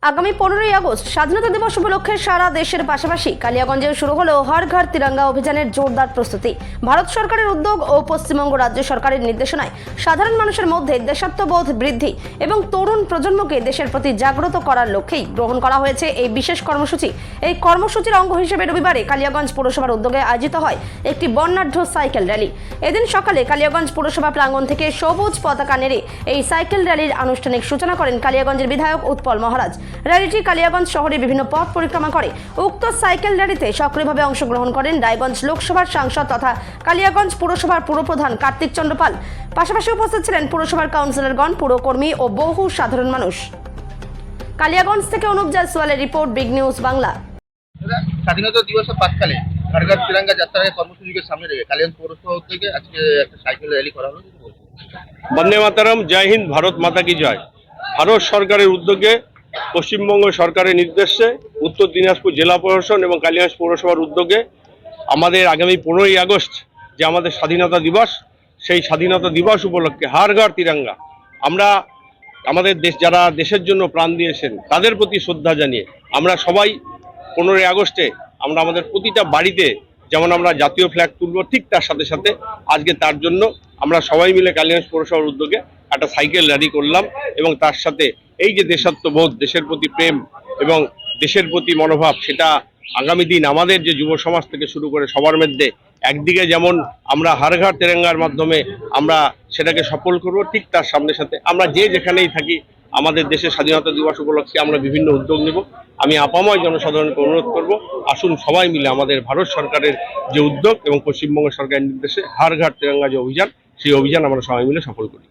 আগামী 15ই আগস্ট স্বাধীনতা দিবস উপলক্ষে সারা দেশের পাশাপাশি কালিয়াগঞ্জে শুরু হলো হর ঘর তিরঙ্গা অভিযানের জোরদার প্রস্তুতি। ভারত সরকারের উদ্যোগ ও পশ্চিমবঙ্গ রাজ্য সরকারের নির্দেশনায় সাধারণ মানুষের মধ্যে দেশাত্মবোধ বৃদ্ধি এবং তরুণ প্রজন্মকে দেশের প্রতি জাগ্রত করার লক্ষ্যেই গ্রহণ করা হয়েছে এই বিশেষ কর্মসূচি। এই কর্মসূচির অঙ্গ হিসেবে রবিবারে কালিয়াগঞ্জ পৌরসভার উদ্যোগে আয়োজিত হয় একটি বর্ণাঢ্য সাইকেল র্যালি। এদিন সকালে কালিয়াগঞ্জ পৌরসভা প্রাঙ্গণ থেকে সবুজ পতাকা নেড়ে এই সাইকেল র্যালির আনুষ্ঠানিক সূচনা করেন কালিয়াগঞ্জের বিধায়ক উৎপল মহারাজ। র্যালিটি কালিয়াগঞ্জ শহরের বিভিন্ন পথ পরিক্রমা করে। উক্ত সাইকেল র্যালিতে সক্রিয়ভাবে অংশগ্রহণ করেন রায়গঞ্জ লোকসভার সাংসদ তথা কালিয়াগঞ্জ পুরসভার পুরপ্রধান কার্তিক চন্দ্র পাল। পাশাপাশি উপস্থিত ছিলেন পুরসভার কাউন্সিলরগণ, পুরকর্মী ও বহু সাধারণ মানুষ। কালিয়াগঞ্জ থেকে অনুপ জয়সওয়ালের রিপোর্ট, বিগ নিউজ বাংলা। স্বাধীনতা দিবসের প্রাক্কালে হর ঘর তিরঙ্গা যাত্রার কর্মসূচিকে সামনে রেখে কালিয়াগঞ্জ পৌরসভা থেকে আজকে একটা সাইকেল র্যালি করা হলো। বন্দে মাতরম, জয় হিন্দ, ভারত মাতা কি জয়। ভারত সরকারের উদ্যোগে, পশ্চিমবঙ্গ সরকারের নির্দেশে উত্তর দিনাজপুর জেলা প্রশাসন এবং কালিয়াগঞ্জ পৌরসভার উদ্যোগে আমাদের আগামী 15ই আগস্ট যে আমাদের স্বাধীনতা দিবস, সেই স্বাধীনতা দিবস উপলক্ষে হর ঘর তিরঙ্গা আমরা আমাদের দেশ, যারা দেশের জন্য প্রাণ দিয়েছেন তাদের প্রতি শ্রদ্ধা জানিয়ে আমরা সবাই 15ই আগস্টে আমরা আমাদের প্রতিটা বাড়িতে যেমন আমরা জাতীয় ফ্ল্যাগ তুলব, ঠিক তার সাথে সাথে আজকে তার জন্য আমরা সবাই মিলে কালিয়াগঞ্জ পৌরসভার উদ্যোগে একটা সাইকেল র্যালি করলাম এবং তার সাথে এই যে দেশাত্মবোধ, দেশের প্রতি প্রেম এবং দেশের প্রতি মনোভাব, সেটা আগামী দিন আমাদের যে যুব সমাজ থেকে শুরু করে সবার মধ্যে একদিকে যেমন আমরা হর ঘর তিরঙ্গার মাধ্যমে আমরা সেটাকে সফল করব, ঠিক তার সামনে সাথে আমরা যে যেখানেই থাকি আমাদের দেশের স্বাধীনতা দিবস উপলক্ষে আমরা বিভিন্ন উদ্যোগ নেব। আমি আপাময় জনসাধারণকে অনুরোধ করব, আসুন সবাই মিলে আমাদের ভারত সরকারের যে উদ্যোগ এবং পশ্চিমবঙ্গ সরকারের নির্দেশে হর ঘর তিরঙ্গা যে অভিযান, সেই অভিযান আমরা সবাই মিলে সফল করি।